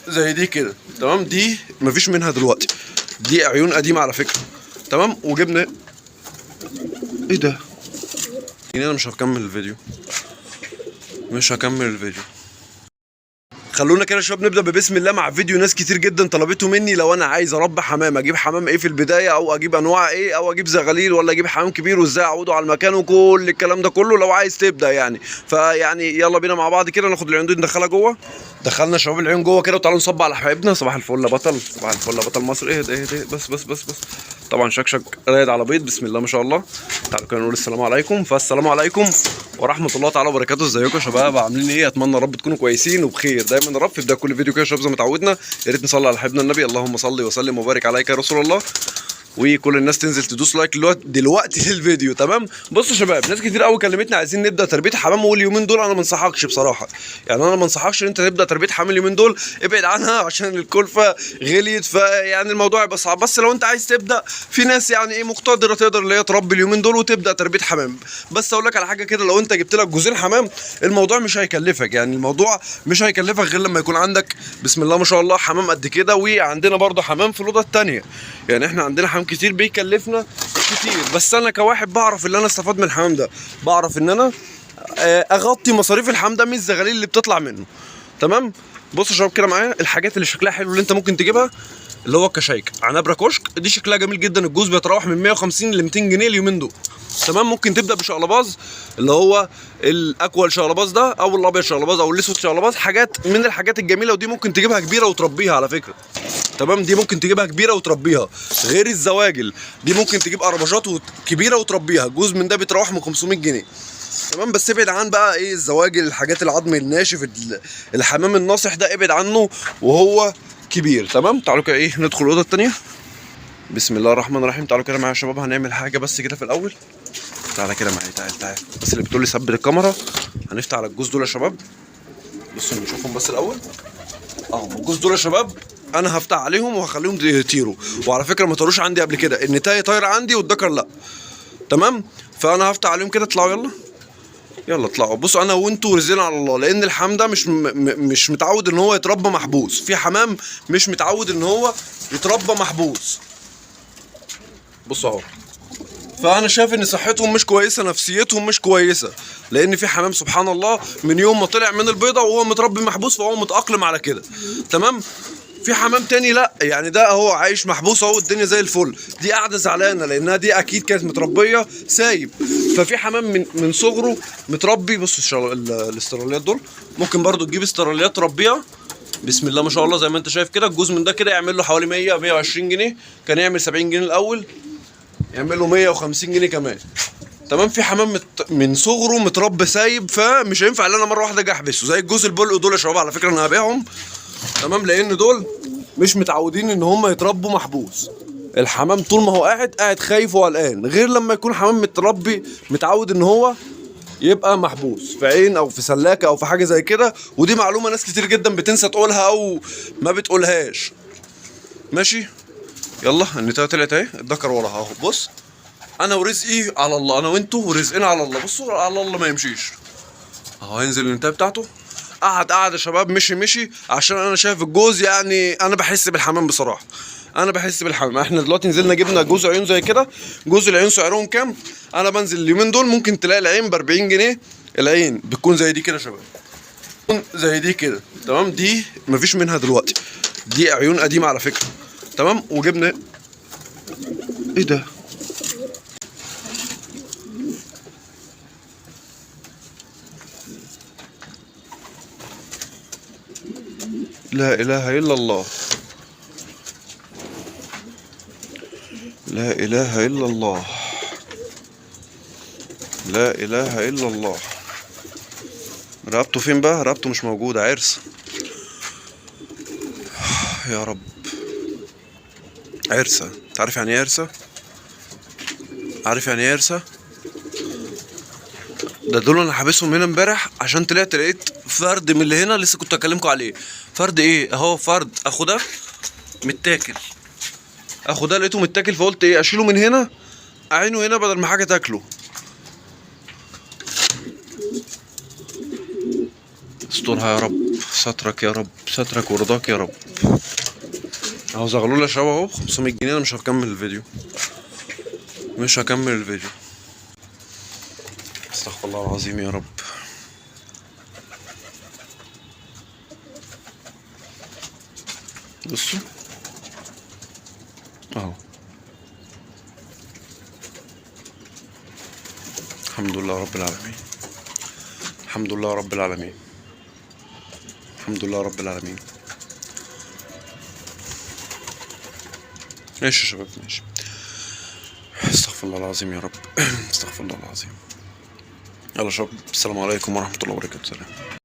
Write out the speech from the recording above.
زي دي كده تمام. دي مفيش منها دلوقتي، دي عيون قديمه على فكره تمام. وجبنا ايه ده؟ يعني انا مش هكمل الفيديو، مش هكمل الفيديو. خلونا كده يا شباب نبدا ببسم الله مع فيديو ناس كتير جدا طلبته مني. لو انا عايز اربي حمام، اجيب حمام ايه في البدايه، او اجيب انواع ايه، او اجيب زغاليل ولا اجيب حمام كبير، وازاي اعوده على المكان، وكل الكلام ده كله لو عايز تبدا يعني. فيعني يلا بينا مع بعض كده ناخد العيون دي ندخلها جوه. دخلنا شباب العيون جوه كده، وتعالوا نصب على حبايبنا. صباح الفل يا بطل، صباح الفل يا بطل مصر. ايه ده ايه ده؟ بس طبعا شكشك رايد على بيض. بسم الله ما شاء الله. تعالوا كده نقول السلام عليكم. فالسلام عليكم ورحمه الله تعالى وبركاته. ازيكم يا شباب؟ عاملين ايه؟ اتمنى رب تكونوا كويسين وبخير دايما يا رب. في بدايه كل فيديو كده يا شباب زي ما اتعودنا، يا ريت نصلي على حبيبنا النبي. اللهم صل وسلم وبارك عليك يا رسول الله. وكل الناس تنزل تدوس لايك دلوقتي للفيديو تمام. بصوا يا شباب، ناس كتير قوي كلمتني عايزين نبدا تربيه حمام، واليومين دول انا ما انصحكش بصراحه. يعني انا ما انصحكش ان انت تبدا تربيه حمام اليومين دول، ابعد عنها عشان الكلفه غليت، فيعني الموضوع يبقى صعب. بس لو انت عايز تبدا، في ناس يعني ايه مقتدره تقدر اللي هي تربي اليومين دول وتبدا تربيه حمام. بس اقول لك على حاجه كده، لو انت جبت لك جوزين حمام الموضوع مش هيكلفك، يعني الموضوع مش هيكلفك غير لما يكون عندك بسم الله ما شاء الله حمام قد كده. وعندنا برضه حمام في الاوضه الثانيه، يعني احنا عندنا حمام كتير بيكلف كتير. بس انا كواحد بعرف ان انا استفاد من الحمام ده، بعرف ان انا اغطي مصاريف الحمام ده من الزغاليل اللي بتطلع منه تمام. بصوا يا شباب كده معايا الحاجات اللي شكلها حلو اللي انت ممكن تجيبها، اللي هو الكشايك عنبره كشك. دي شكلها جميل جدا، الجوز بيتراوح من 150 ل 200 جنيه اليومين دول تمام. ممكن تبدا بشقلباز اللي هو الاكوال شقلباز ده، او الابيض شقلباز، او الاسود شقلباز. حاجات من الحاجات الجميله، ودي ممكن تجيبها كبيره وتربيها على فكره تمام. دي ممكن تجيبها كبيره وتربيها، غير الزواجل دي ممكن تجيب اربجات كبيره وتربيها. جوز من ده بيتراوح من 500 جنيه تمام. بس ابعد عن بقى ايه الزواجل، الحاجات العظم الناشف، الحمام الناصح ده ابعد عنه وهو كبير تمام. تعالوا كده ايه ندخل الاوضه الثانيه. بسم الله الرحمن الرحيم. تعالوا كده معايا يا شباب، هنعمل حاجه بس كده في الاول. تعالى كده معايا، تعال بس اللي بتقول لي ثبت الكاميرا. هنفتح على الجوز دول يا شباب، بصوا نشوفهم بس الاول. الجوز دول يا شباب انا هفتح عليهم وهخليهم يطيروا. وعلى فكره ما طاروش عندي قبل كده، النتايه طايره عندي والذكر لا تمام. فانا هفتح عليهم كده. اطلعوا يلا اطلعوا. بصوا انا وانتوا رزقنا على الله، لان الحمام ده مش متعود ان هو يتربى محبوس. في حمام مش متعود ان هو يتربى محبوس. بصوا اهو. فانا شايف ان صحتهم مش كويسه، نفسيتهم مش كويسه، لان في حمام سبحان الله من يوم ما طلع من البيضه وهو متربي محبوس، فهو متاقلم على كده تمام. في حمام تاني لا، يعني ده اهو عايش محبوس اهو، الدنيا زي الفل. دي قاعده زعلانه لانها دي اكيد كانت متربيه سايب. ففي حمام من صغره متربي. بصوا الاستراليات دول ممكن برضو تجيب استراليات تربيها بسم الله ما شاء الله. زي ما انت شايف كده الجوز من ده كده يعمل له حوالي 100 120 جنيه. كان يعمل 70 جنيه الاول، يعمل له 150 جنيه كمان تمام. في حمام من صغره متربي سايب، فمش هينفع ان انا مره واحده اجي احبسه. زي الجوز البلق دول يا شباب، على فكره انا هبيعهم تمام، لان دول مش متعودين ان هم يتربوا محبوس. الحمام طول ما هو قاعد خايف وقلقان، غير لما يكون حمام متربي متعود ان هو يبقى محبوس في عين او في سلاكه او في حاجه زي كده. ودي معلومه ناس كتير جدا بتنسى تقولها او ما بتقولهاش ماشي. يلا النتايه طلعت اهي، الذكر وراها اهو. بص انا ورزقي على الله، انا وانتوا ورزقنا على الله. بصوا على الله ما يمشيش اهو. هينزل النتايه بتاعته. قعد يا شباب، مشي عشان انا شايف الجوز. يعني انا بحس بالحمام بصراحه، انا بحس بالحمام. احنا دلوقتي نزلنا جبنا جوز عيون زي كده. جوز العيون سعرهم كام؟ انا بنزل اليومين دول ممكن تلاقي العين ب 40 جنيه. العين بتكون زي دي كده يا شباب، زي دي كده تمام. دي مفيش منها دلوقتي، دي عيون قديمه على فكره تمام. وجبنا ايه ده؟ لا اله الا الله، لا اله الا الله، لا اله الا الله. رقبته فين بقى؟ رقبته مش موجوده، عرسه يا رب. عرسه. انت عارف يعني ايه عرسه؟ عارف يعني ايه عرسه؟ ده دول انا حابسهم هنا امبارح عشان طلعت لقيت فرد من اللي هنا لسه كنت اكلمكم عليه. فرد ايه اهو، فرد اخو ده متاكل، اخو ده لقيته متاكل، فقلت ايه اشيله من هنا اعينه هنا بدل ما حاجه تاكله. استرها يا رب، سترك يا رب، سترك ورضاك يا رب. اهو زغلولة شوا اهو 500 جنيه. انا مش هكمل الفيديو، مش هكمل الفيديو. استغفر الله العظيم يا رب. بصوا اهو. الحمد لله رب العالمين، الحمد لله رب العالمين، الحمد لله رب العالمين. ماشي يا شباب ماشي. استغفر الله العظيم يا رب. استغفر الله العظيم. يلا شباب، السلام عليكم ورحمة الله وبركاته. سلام.